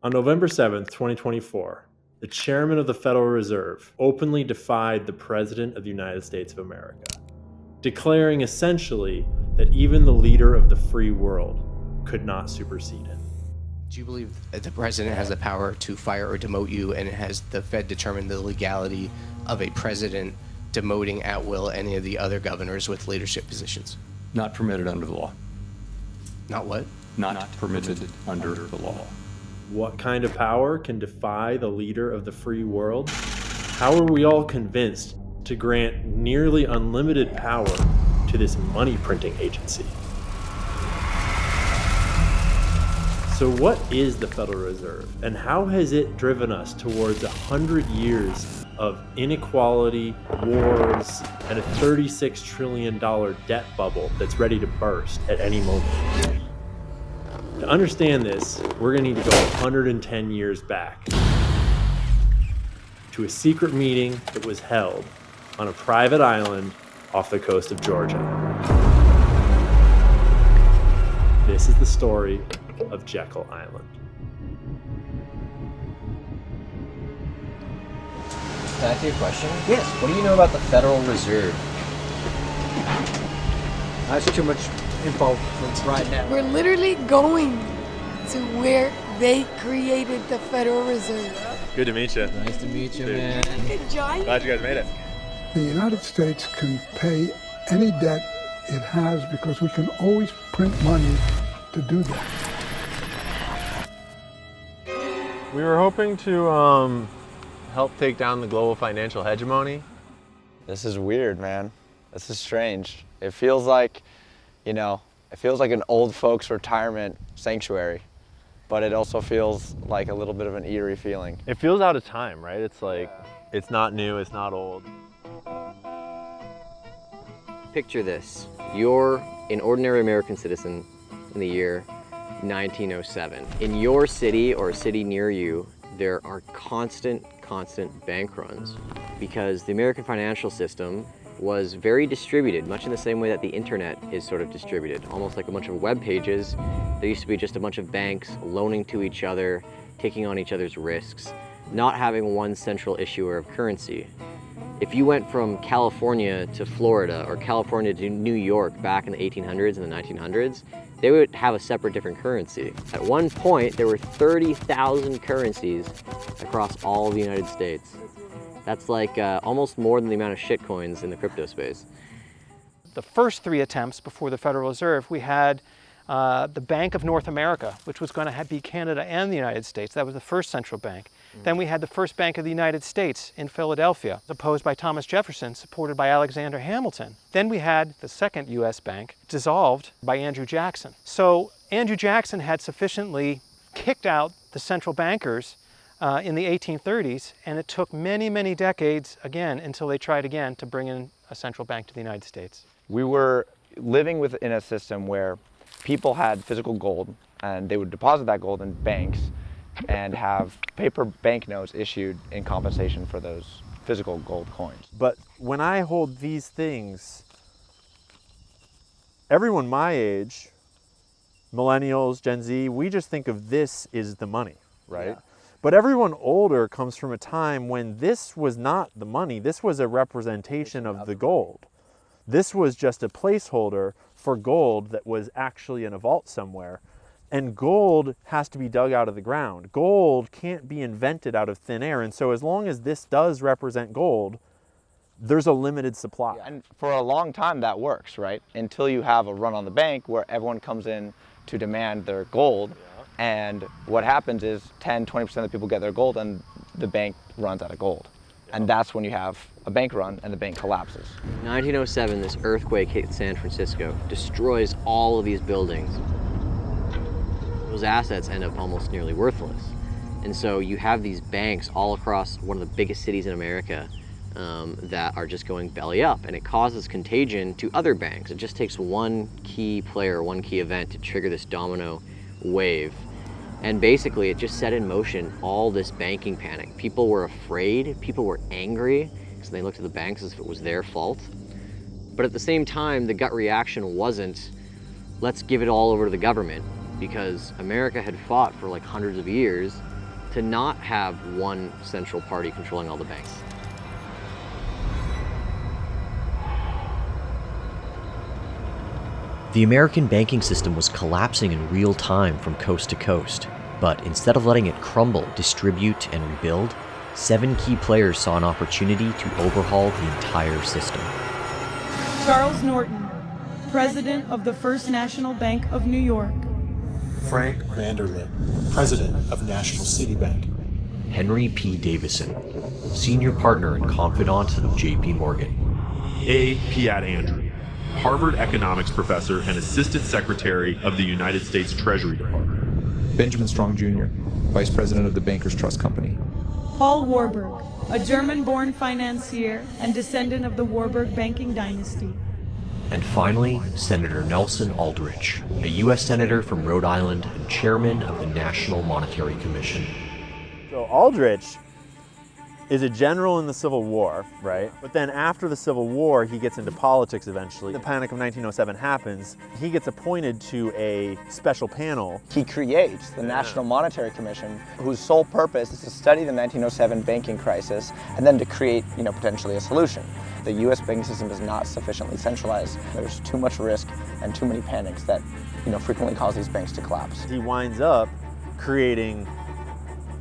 On November 7th, 2024, the chairman of the Federal Reserve openly defied the President of the United States of America, declaring essentially that even the leader of the free world could not supersede him. Do you believe that the president has the power to fire or demote you, and has the Fed determined the legality of a president demoting at will any of the other governors with leadership positions? Not permitted under the law. Not what? Not permitted under the law. What kind of power can defy the leader of the free world? How are we all convinced to grant nearly unlimited power to this money printing agency? So what is the Federal Reserve, and how has it driven us towards 100 years of inequality, wars, and a $36 trillion debt bubble that's ready to burst at any moment? To understand this, we're going to need to go 110 years back to a secret meeting that was held on a private island off the coast of Georgia. This is the story of Jekyll Island. Can I ask you a question? Yes. What do you know about the Federal Reserve? That's too much info for right now. We're literally going to where they created the Federal Reserve. Good to meet you. Nice to meet you, man. Good giant. Glad you guys made it. The United States can pay any debt it has because we can always print money to do that. We were hoping to help take down the global financial hegemony. This is weird, man. This is strange. It feels like, it feels like an old folks retirement sanctuary, but it also feels like a little bit of an eerie feeling. It feels out of time, right? It's like, it's not new, it's not old. Picture this. You're an ordinary American citizen in the year 1907. In your city or a city near you, there are constant bank runs because the American financial system was very distributed, much in the same way that the internet is sort of distributed, almost like a bunch of web pages. There used to be just a bunch of banks loaning to each other, taking on each other's risks, not having one central issuer of currency. If you went from California to Florida or California to New York back in the 1800s and the 1900s, they would have a separate different currency. At one point, there were 30,000 currencies across all of the United States. That's like almost more than the amount of shitcoins in the crypto space. The first three attempts before the Federal Reserve, we had the Bank of North America, which was going to be Canada and the United States. That was the first central bank. Then we had the first Bank of the United States in Philadelphia, opposed by Thomas Jefferson, supported by Alexander Hamilton. Then we had the second US bank, dissolved by Andrew Jackson. So Andrew Jackson had sufficiently kicked out the central bankers in the 1830s, and it took many decades again until they tried again to bring in a central bank to the United States. We were living within a system where people had physical gold, and they would deposit that gold in banks and have paper banknotes issued in compensation for those physical gold coins. But when I hold these things, everyone my age, millennials, Gen Z, we just think of this is the money, right? Yeah. But everyone older comes from a time when this was not the money, this was a representation of the gold. This was just a placeholder for gold that was actually in a vault somewhere. And gold has to be dug out of the ground. Gold can't be invented out of thin air. And so as long as this does represent gold, there's a limited supply. Yeah, and for a long time that works, right? Until you have a run on the bank where everyone comes in to demand their gold. Yeah. And what happens is 10-20% of the people get their gold and the bank runs out of gold. Yeah. And that's when you have a bank run and the bank collapses. 1907, this earthquake hit San Francisco, destroys all of these buildings. Those assets end up almost nearly worthless. And so you have these banks all across one of the biggest cities in America that are just going belly up, and it causes contagion to other banks. It just takes one key player, one key event to trigger this domino wave. And basically it just set in motion all this banking panic. People were afraid, people were angry, so they looked at the banks as if it was their fault. But at the same time, the gut reaction wasn't, let's give it all over to the government, because America had fought for like hundreds of years to not have one central party controlling all the banks. The American banking system was collapsing in real time from coast to coast, but instead of letting it crumble, distribute, and rebuild, 7 key players saw an opportunity to overhaul the entire system. Charles Norton, President of the First National Bank of New York. Frank Vanderlip, President of National City Bank. Henry P. Davison, Senior Partner and Confidant of J.P. Morgan. A. Piat Andrew, Harvard Economics Professor and Assistant Secretary of the United States Treasury Department. Benjamin Strong Jr., Vice President of the Bankers Trust Company. Paul Warburg, a German-born financier and descendant of the Warburg banking dynasty. And finally, Senator Nelson Aldrich, a U.S. Senator from Rhode Island and Chairman of the National Monetary Commission. So Aldrich is a general in the Civil War, right? But then after the Civil War, he gets into politics eventually. The Panic of 1907 happens. He gets appointed to a special panel. He creates the National Monetary Commission, whose sole purpose is to study the 1907 banking crisis and then to create, potentially a solution. The U.S. banking system is not sufficiently centralized. There's too much risk and too many panics that, frequently cause these banks to collapse. He winds up creating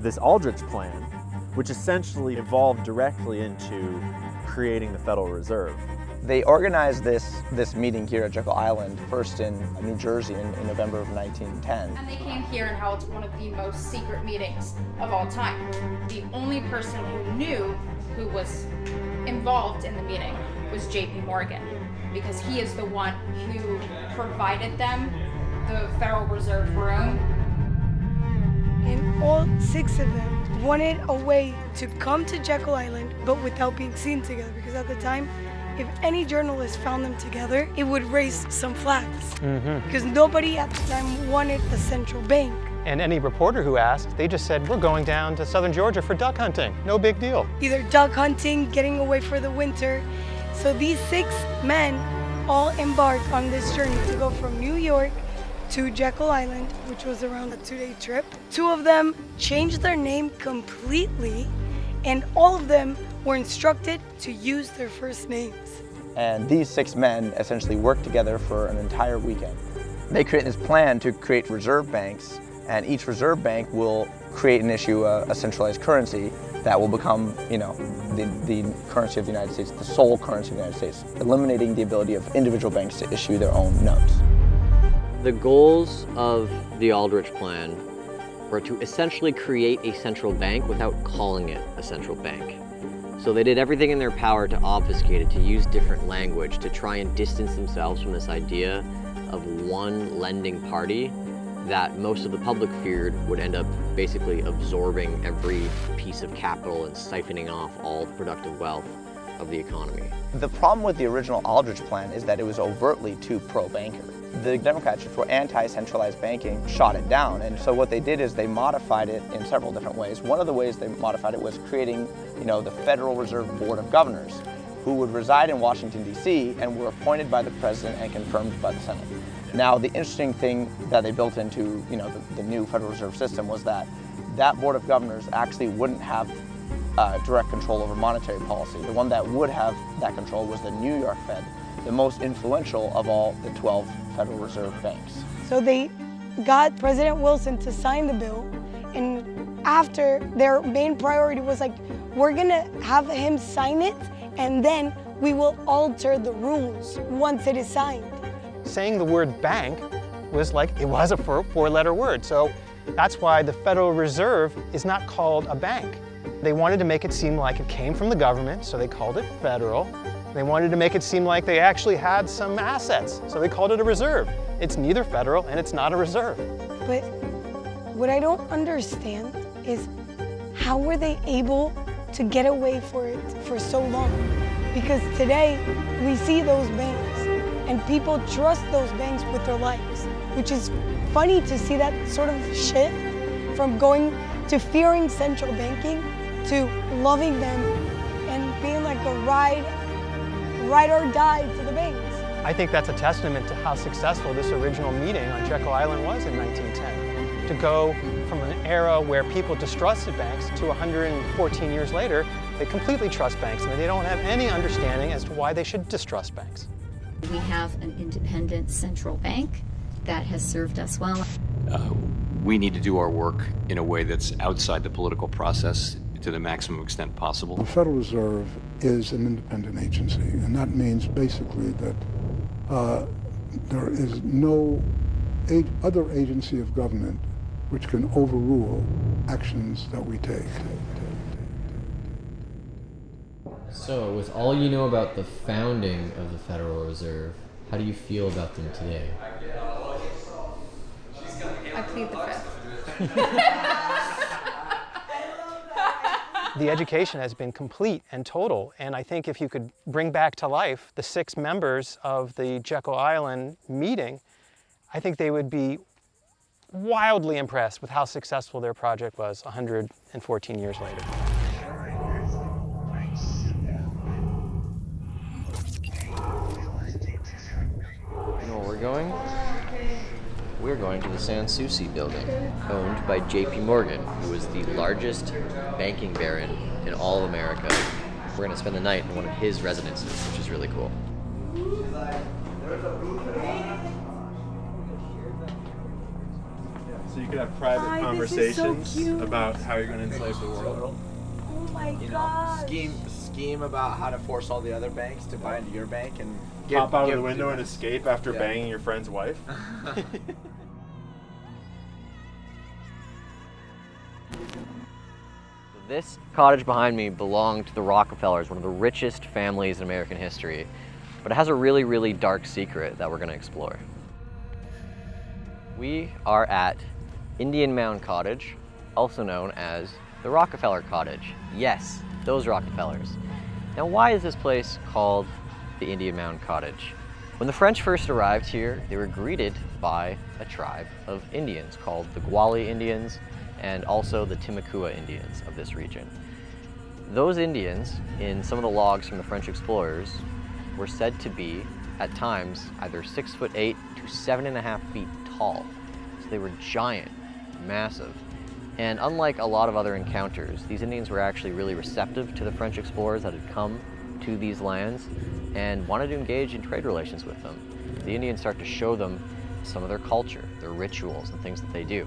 this Aldrich plan, which essentially evolved directly into creating the Federal Reserve. They organized this meeting here at Jekyll Island, first in New Jersey in November of 1910. And they came here and held one of the most secret meetings of all time. The only person who knew who was involved in the meeting was J.P. Morgan, because he is the one who provided them the Federal Reserve room. And all 6 of them wanted a way to come to Jekyll Island, but without being seen together, because at the time, if any journalist found them together, it would raise some flags. Because nobody at the time wanted a central bank. And any reporter who asked, they just said, we're going down to southern Georgia for duck hunting. No big deal. Either duck hunting, getting away for the winter. So these 6 men all embarked on this journey to go from New York to Jekyll Island, which was around a 2-day trip. 2 of them changed their name completely, and all of them were instructed to use their first names. And these 6 men essentially worked together for an entire weekend. They create this plan to create reserve banks, and each reserve bank will create and issue a centralized currency that will become, the currency of the United States, the sole currency of the United States, eliminating the ability of individual banks to issue their own notes. The goals of the Aldrich Plan were to essentially create a central bank without calling it a central bank. So they did everything in their power to obfuscate it, to use different language, to try and distance themselves from this idea of one lending party that most of the public feared would end up basically absorbing every piece of capital and siphoning off all the productive wealth of the economy. The problem with the original Aldrich Plan is that it was overtly too pro-banker. The Democrats, which were anti-centralized banking, shot it down. And so what they did is they modified it in several different ways. One of the ways they modified it was creating, the Federal Reserve Board of Governors, who would reside in Washington, D.C., and were appointed by the President and confirmed by the Senate. Now, the interesting thing that they built into, the new Federal Reserve System was that Board of Governors actually wouldn't have direct control over monetary policy. The one that would have that control was the New York Fed, the most influential of all the 12 Federal Reserve banks. So they got President Wilson to sign the bill, and after, their main priority was like, we're gonna have him sign it, and then we will alter the rules once it is signed. Saying the word bank was like, it was a 4-letter word. So that's why the Federal Reserve is not called a bank. They wanted to make it seem like it came from the government, so they called it federal. They wanted to make it seem like they actually had some assets, so they called it a reserve. It's neither federal and it's not a reserve. But what I don't understand is how were they able to get away for it for so long? Because today we see those banks and people trust those banks with their lives, which is funny to see that sort of shift from going to fearing central banking to loving them and being like a ride or die to the banks. I think that's a testament to how successful this original meeting on Jekyll Island was in 1910. to go from an era where people distrusted banks to 114 years later, they completely trust banks and they don't have any understanding as to why they should distrust banks. We have an independent central bank that has served us well. We need to do our work in a way that's outside the political process to the maximum extent possible. The Federal Reserve is an independent agency, and that means basically that there is no other agency of government which can overrule actions that we take. So, with all you know about the founding of the Federal Reserve, how do you feel about them today? I plead the fifth. The education has been complete and total, and I think if you could bring back to life the 6 members of the Jekyll Island meeting, I think they would be wildly impressed with how successful their project was 114 years later. You know where we're going? We're going to the Sans Souci building, owned by JP Morgan, who was the largest banking baron in all of America. We're going to spend the night in one of his residences, which is really cool. So you could have private conversations about how you're going to enslave the world. Oh my God. Scheme about how to force all the other banks to buy into your bank and Hop out of the window and escape after banging your friend's wife. This cottage behind me belonged to the Rockefellers, one of the richest families in American history. But it has a really, really dark secret that we're going to explore. We are at Indian Mound Cottage, also known as the Rockefeller Cottage. Yes, those Rockefellers. Now, why is this place called the Indian Mound Cottage? When the French first arrived here, they were greeted by a tribe of Indians called the Gwali Indians and also the Timucua Indians of this region. Those Indians, in some of the logs from the French explorers, were said to be, at times, either 6'8" to 7.5 feet tall. So they were giant, massive. And unlike a lot of other encounters, these Indians were actually really receptive to the French explorers that had come to these lands and wanted to engage in trade relations with them. The Indians start to show them some of their culture, their rituals, and things that they do.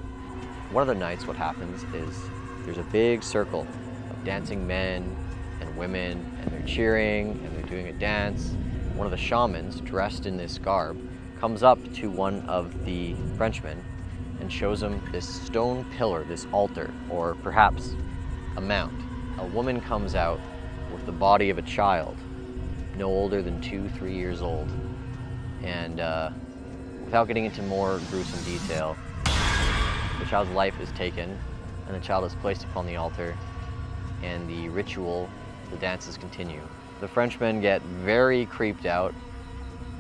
One of the nights, what happens is there's a big circle of dancing men and women, and they're cheering, and they're doing a dance. One of the shamans, dressed in this garb, comes up to one of the Frenchmen and shows him this stone pillar, this altar, or perhaps a mount. A woman comes out with the body of a child, no older than 2-3 years old. And without getting into more gruesome detail, the child's life is taken, and the child is placed upon the altar, and the ritual, the dances continue. The Frenchmen get very creeped out,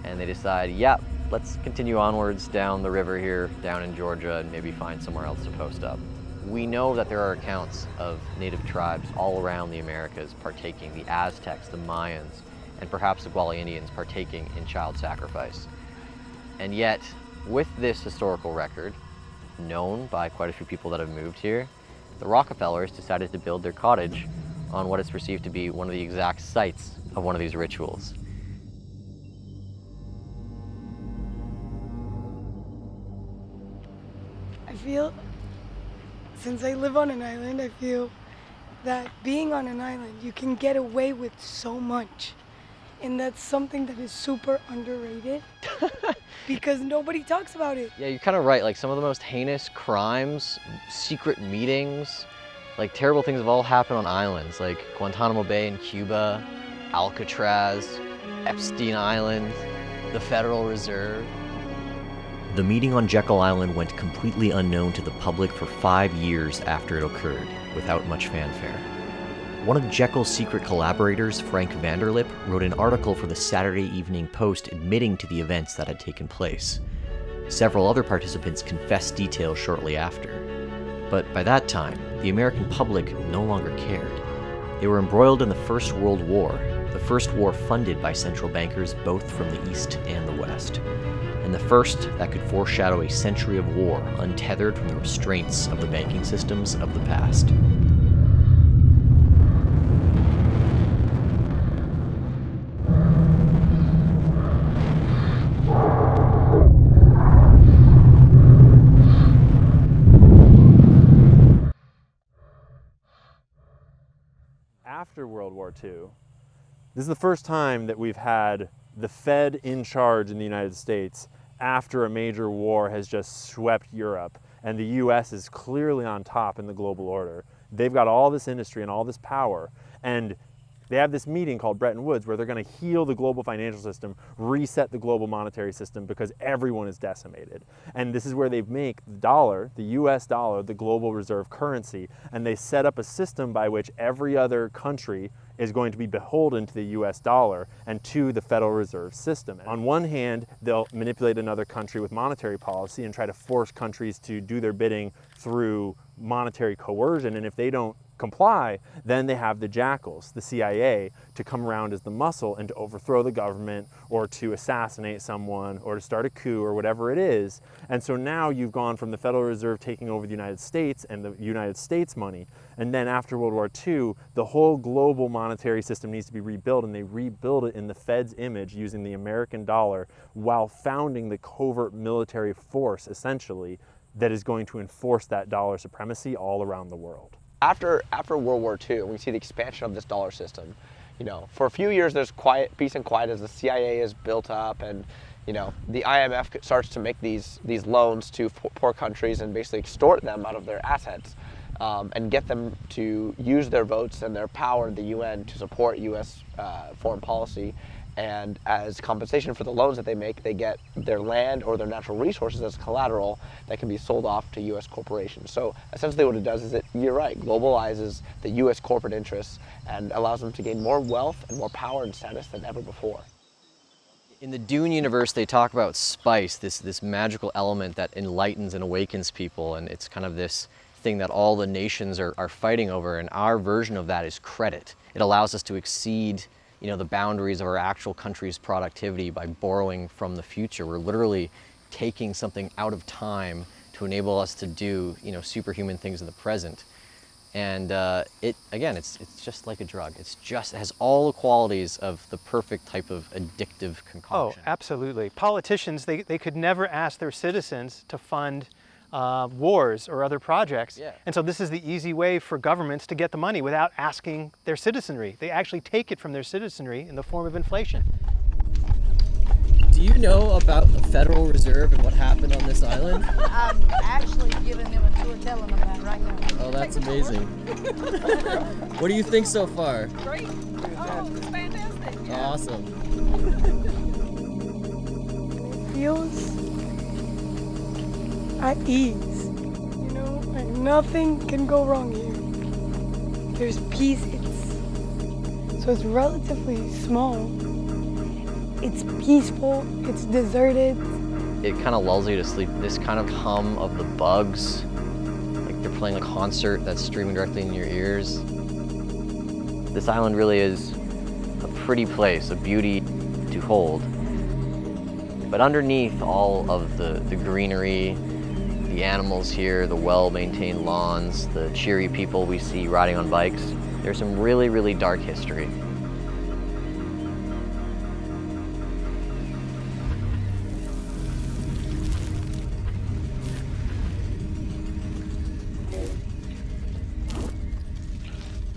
and they decide, yeah, let's continue onwards down the river here, down in Georgia, and maybe find somewhere else to post up. We know that there are accounts of native tribes all around the Americas partaking, the Aztecs, the Mayans, and perhaps the Gwali Indians partaking in child sacrifice. And yet, with this historical record, known by quite a few people that have moved here, the Rockefellers decided to build their cottage on what is perceived to be one of the exact sites of one of these rituals. I feel, since I live on an island, I feel that being on an island, you can get away with so much. And that's something that is super underrated because nobody talks about it. Yeah, you're kind of right. Like, some of the most heinous crimes, secret meetings, like terrible things have all happened on islands, like Guantanamo Bay in Cuba, Alcatraz, Epstein Island, the Federal Reserve. The meeting on Jekyll Island went completely unknown to the public for 5 years after it occurred, without much fanfare. One of Jekyll's secret collaborators, Frank Vanderlip, wrote an article for the Saturday Evening Post admitting to the events that had taken place. Several other participants confessed details shortly after. But by that time, the American public no longer cared. They were embroiled in the First World War, the first war funded by central bankers both from the East and the West, and the first that could foreshadow a century of war untethered from the restraints of the banking systems of the past. After World War II, this is the first time that we've had the Fed in charge in the United States after a major war has just swept Europe, and the US is clearly on top in the global order. They've got all this industry and all this power, and they have this meeting called Bretton Woods where they're going to heal the global financial system, reset the global monetary system because everyone is decimated. And this is where they make the dollar, the US dollar, the global reserve currency, and they set up a system by which every other country is going to be beholden to the US dollar and to the Federal Reserve System. On one hand, they'll manipulate another country with monetary policy and try to force countries to do their bidding through monetary coercion, and if they don't comply, then they have the jackals, the CIA, to come around as the muscle and to overthrow the government or to assassinate someone or to start a coup or whatever it is. And so now you've gone from the Federal Reserve taking over the United States and the United States money, and then after World War II, the whole global monetary system needs to be rebuilt, and they rebuild it in the Fed's image using the American dollar while founding the covert military force, essentially, that is going to enforce that dollar supremacy all around the world. After World War II, we see the expansion of this dollar system. You know, for a few years there's peace and quiet as the CIA is built up, and you know, the IMF starts to make these loans to poor countries and basically extort them out of their assets, and get them to use their votes and their power in the UN to support U.S. Foreign policy. And as compensation for the loans that they make, they get their land or their natural resources as collateral that can be sold off to U.S. corporations. So essentially what it does is you're right, globalizes the U.S. corporate interests and allows them to gain more wealth and more power and status than ever before. In the Dune universe, they talk about spice, this magical element that enlightens and awakens people, and it's kind of this thing that all the nations are fighting over, and our version of that is credit. It allows us to exceed the boundaries of our actual country's productivity by borrowing from the future. We're literally taking something out of time to enable us to do, superhuman things in the present. And it's just like a drug. It has all the qualities of the perfect type of addictive concoction. Oh, absolutely. Politicians, they could never ask their citizens to fund wars or other projects. Yeah. And so this is the easy way for governments to get the money without asking their citizenry. They actually take it from their citizenry in the form of inflation. Do you know about the Federal Reserve and what happened on this island? I'm actually giving them a tour telling them that right now. Oh, that's amazing. What do you think so far? Great. Oh, it's fantastic. Yeah. Awesome. It feels at ease. Like nothing can go wrong here. There's peace. So it's relatively small. It's peaceful. It's deserted. It kind of lulls you to sleep. This kind of hum of the bugs, like they're playing a concert that's streaming directly in your ears. This island really is a pretty place, a beauty to hold. But underneath all of the greenery, the animals here, the well-maintained lawns, the cheery people we see riding on bikes, there's some really, really dark history.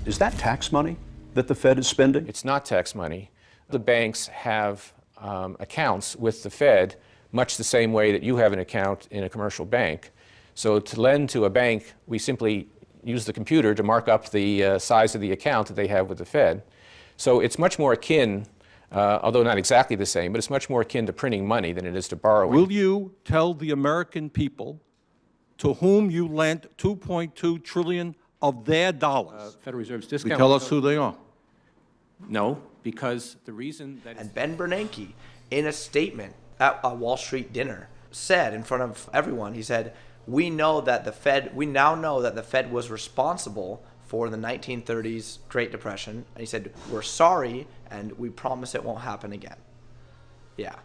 Is that tax money that the Fed is spending? It's not tax money. The banks have accounts with the Fed much the same way that you have an account in a commercial bank. So to lend to a bank, we simply use the computer to mark up the size of the account that they have with the Fed. So it's much more akin, although not exactly the same, but it's much more akin to printing money than it is to borrowing. Will you tell the American people to whom you lent $2.2 trillion of their dollars? Federal Reserve's You discount. tell us who they are. No, because the reason that And Ben Bernanke, in a statement at a Wall Street dinner, said in front of everyone, he said, we now know that the Fed was responsible for the 1930s Great Depression, and he said, we're sorry, and we promise it won't happen again. Yeah.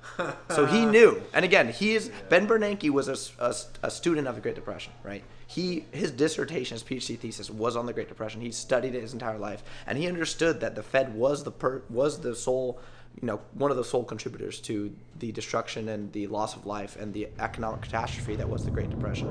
So he knew. And again, Ben Bernanke was a student of the Great Depression, right? His dissertation, his PhD thesis was on the Great Depression. He studied it his entire life, and he understood that the Fed was the sole, one of the sole contributors to the destruction and the loss of life and the economic catastrophe that was the Great Depression.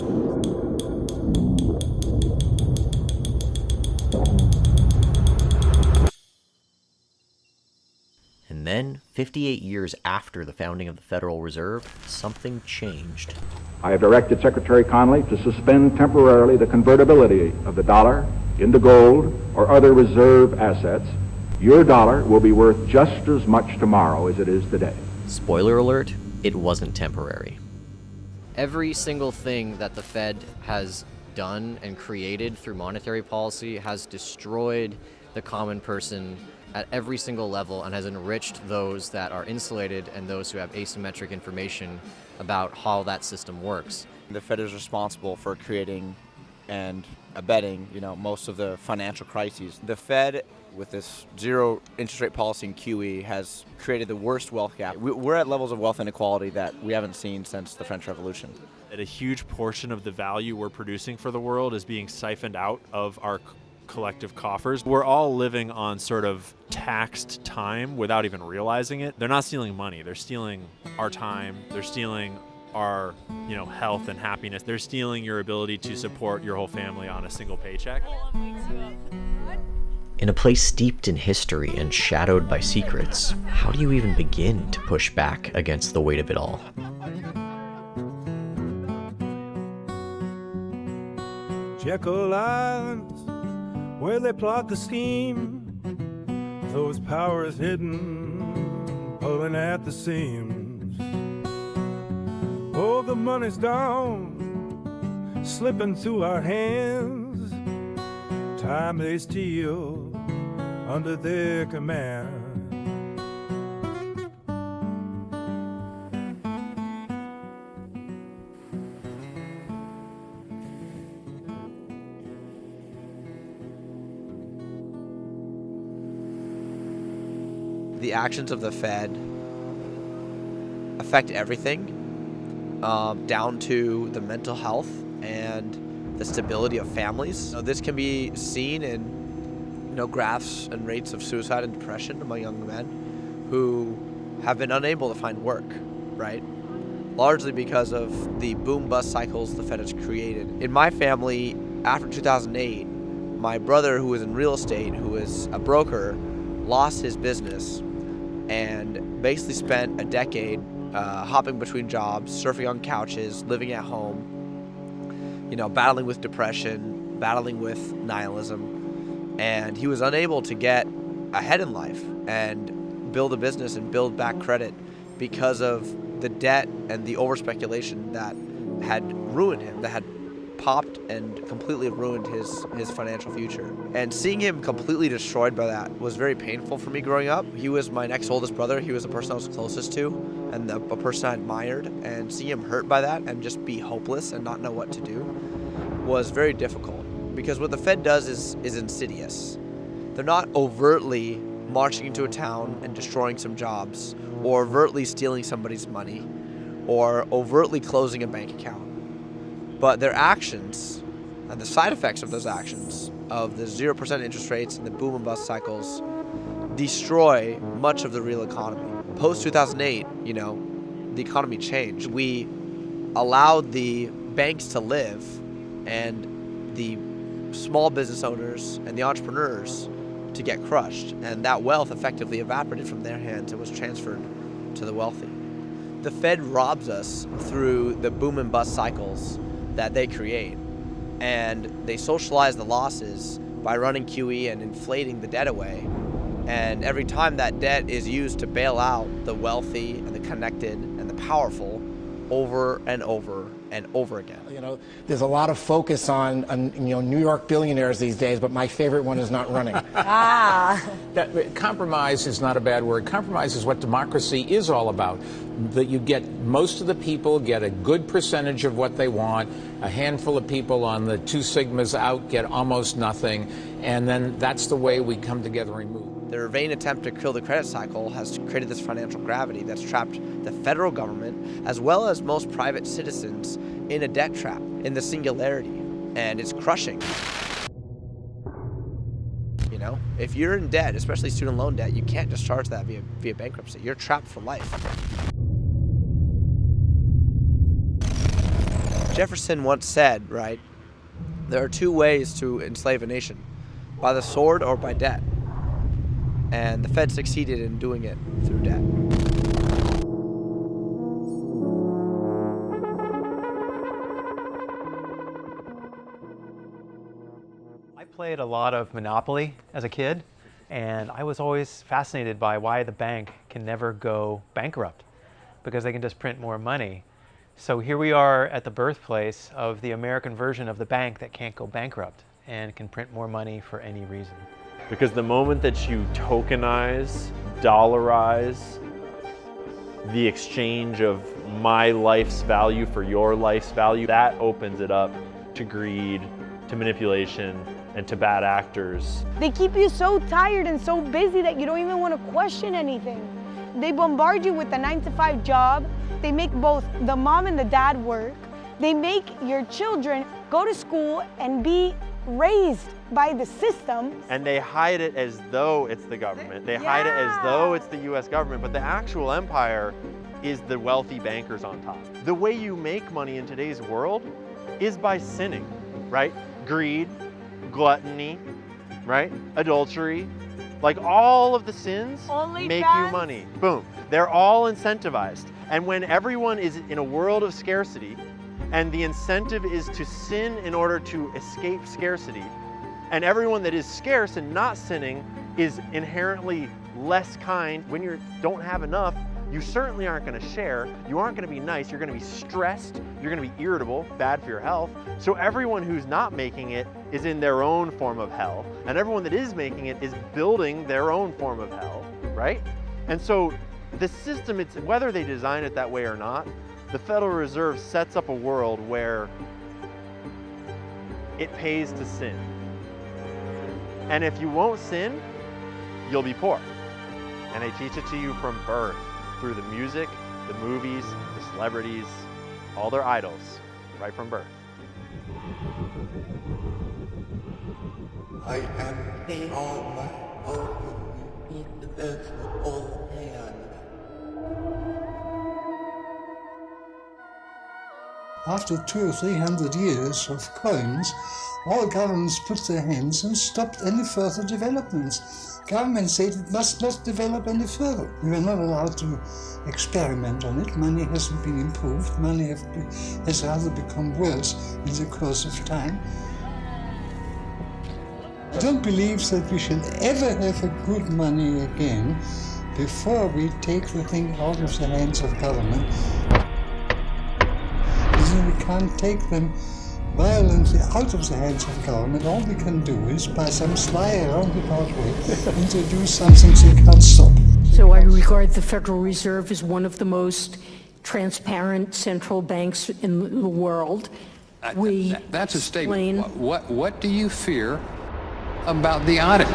And then, 58 years after the founding of the Federal Reserve, something changed. I have directed Secretary Connally to suspend temporarily the convertibility of the dollar into gold or other reserve assets. Your dollar will be worth just as much tomorrow as it is today. Spoiler alert, it wasn't temporary. Every single thing that the Fed has done and created through monetary policy has destroyed the common person at every single level and has enriched those that are insulated and those who have asymmetric information about how that system works. The Fed is responsible for creating and abetting, most of the financial crises. The Fed, with this zero interest rate policy and QE, has created the worst wealth gap. We're at levels of wealth inequality that we haven't seen since the French Revolution. That a huge portion of the value we're producing for the world is being siphoned out of our collective coffers. We're all living on sort of taxed time without even realizing it. They're not stealing money, they're stealing our time, they're stealing our, health and happiness. They're stealing your ability to support your whole family on a single paycheck. In a place steeped in history and shadowed by secrets, how do you even begin to push back against the weight of it all? Jekyll Islands, where they plot the scheme, those powers hidden, pulling at the seams. Oh, the money's down, slipping through our hands. Time they steal under their command. The actions of the Fed affect everything, down to the mental health and the stability of families. This can be seen in graphs and rates of suicide and depression among young men who have been unable to find work, right? Largely because of the boom-bust cycles the Fed has created. In my family, after 2008, my brother, who was in real estate, who was a broker, lost his business and basically spent a decade hopping between jobs, surfing on couches, living at home, battling with depression, battling with nihilism. And he was unable to get ahead in life and build a business and build back credit because of the debt and the over-speculation that had ruined him, that had popped and completely ruined his financial future. And seeing him completely destroyed by that was very painful for me growing up. He was my next oldest brother. He was the person I was closest to and a person I admired. And seeing him hurt by that and just be hopeless and not know what to do was very difficult. Because what the Fed does is insidious. They're not overtly marching into a town and destroying some jobs, or overtly stealing somebody's money, or overtly closing a bank account. But their actions and the side effects of those actions, of the 0% interest rates and the boom and bust cycles, destroy much of the real economy. Post-2008, the economy changed. We allowed the banks to live, and the small business owners and the entrepreneurs to get crushed, and that wealth effectively evaporated from their hands and was transferred to the wealthy. The Fed robs us through the boom and bust cycles that they create, and they socialize the losses by running QE and inflating the debt away. And every time that debt is used to bail out the wealthy and the connected and the powerful over and over and over again. You know, there's a lot of focus on New York billionaires these days, but my favorite one is not running. Compromise is not a bad word. Compromise is what democracy is all about. That you get most of the people get a good percentage of what they want. A handful of people on the two sigmas out get almost nothing, and then that's the way we come together and move. Their vain attempt to kill the credit cycle has created this financial gravity that's trapped the federal government, as well as most private citizens, in a debt trap, in the singularity, and it's crushing. You know, if you're in debt, especially student loan debt, you can't discharge that via bankruptcy. You're trapped for life. Jefferson once said, right, there are two ways to enslave a nation, by the sword or by debt. And the Fed succeeded in doing it through debt. I played a lot of Monopoly as a kid, and I was always fascinated by why the bank can never go bankrupt, because they can just print more money. So here we are at the birthplace of the American version of the bank that can't go bankrupt and can print more money for any reason. Because the moment that you tokenize, dollarize the exchange of my life's value for your life's value, that opens it up to greed, to manipulation, and to bad actors. They keep you so tired and so busy that you don't even want to question anything. They bombard you with a 9-to-5 job. They make both the mom and the dad work. They make your children go to school and be raised by the system. And they hide it as though it's the government. They hide it as though it's the US government, but the actual empire is the wealthy bankers on top. The way you make money in today's world is by sinning, right? Greed, gluttony, right? Adultery, like all of the sins make you money. Boom. They're all incentivized. And when everyone is in a world of scarcity, and the incentive is to sin in order to escape scarcity, and everyone that is scarce and not sinning is inherently less kind. When you don't have enough, you certainly aren't going to share, you aren't going to be nice, you're going to be stressed, you're going to be irritable, bad for your health. So everyone who's not making it is in their own form of hell, and everyone that is making it is building their own form of hell, right? And so the system, it's whether they design it that way or not, the Federal Reserve sets up a world where it pays to sin. And if you won't sin, you'll be poor. And they teach it to you from birth, through the music, the movies, the celebrities, all their idols, right from birth. I am paying all my own in the old hand. After 200 or 300 years of coins, all governments put their hands and stopped any further developments. Government said it must not develop any further. We were not allowed to experiment on it. Money hasn't been improved. Money has rather become worse in the course of time. I don't believe that we should ever have a good money again before we take the thing out of the hands of government. We can't take them violently out of the hands of government. All we can do is, by some sly roundabout way, introduce something they can't stop. So I regard the Federal Reserve as one of the most transparent central banks in the world. That's a statement. What do you fear about the audit?